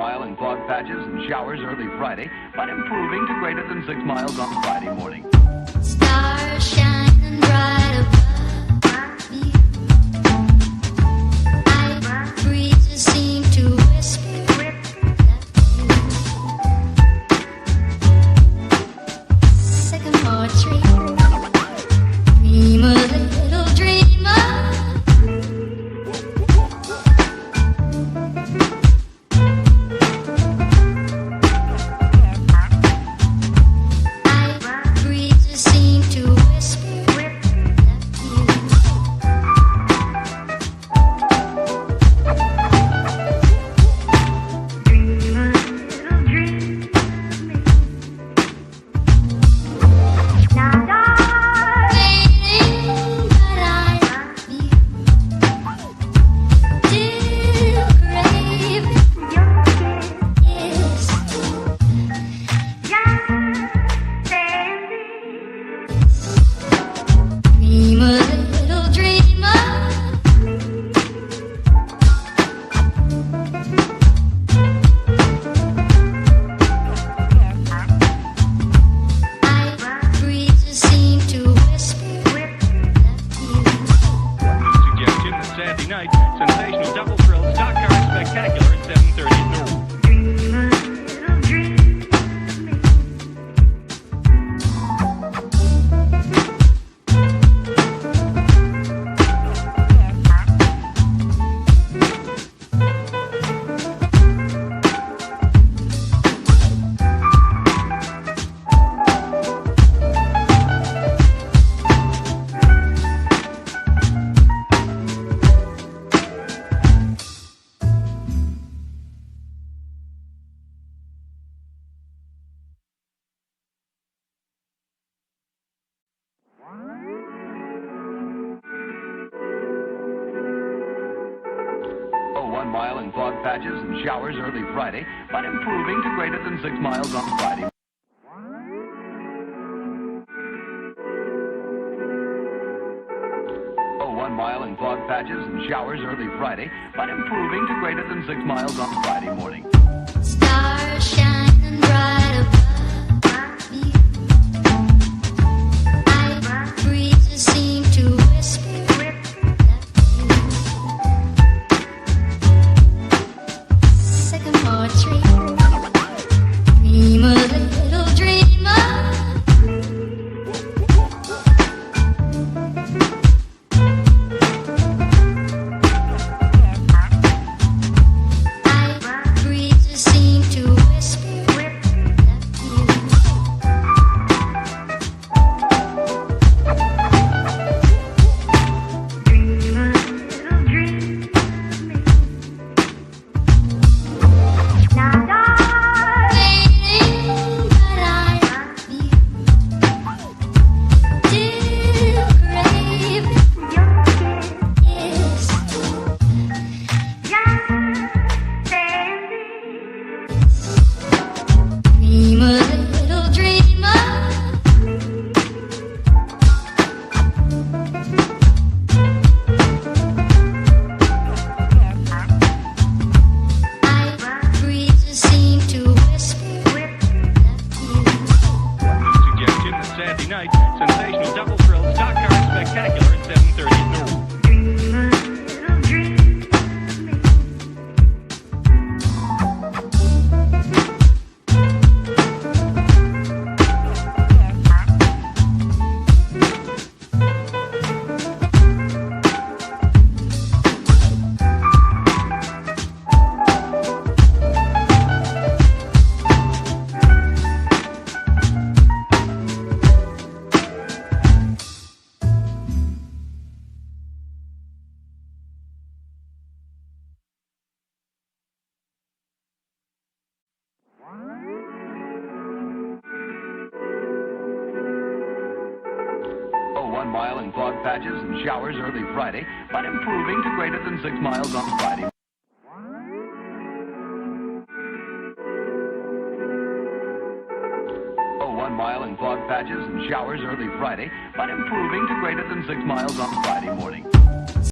mile in fog patches and showers early Friday, but improving to greater than 6 miles on Friday morning. Stars shining bright above me. Night breezes seem to whisper sycamore tree. Dream a little dreamer. Sensational double thrill stock car spectacular at 7:30 noon. Oh, 1 mile in fog patches and showers early Friday, but improving to greater than 6 miles on Friday. Oh, 1 mile in fog patches and showers early Friday, but improving to greater than 6 miles on Friday morning. Stars shining bright above me. Night breezes seem to whisper sycamore tree. Dream a little dreamer. Night breezes seem to whisper dream a little dream. Saturday night, sensational double thrill stock car spectacular at 7:30 noon. Oh, 1 mile in fog patches and showers early Friday, but improving to greater than 6 miles on Friday. Oh, 1 mile in fog patches and showers early Friday, but improving to greater than 6 miles on Friday morning.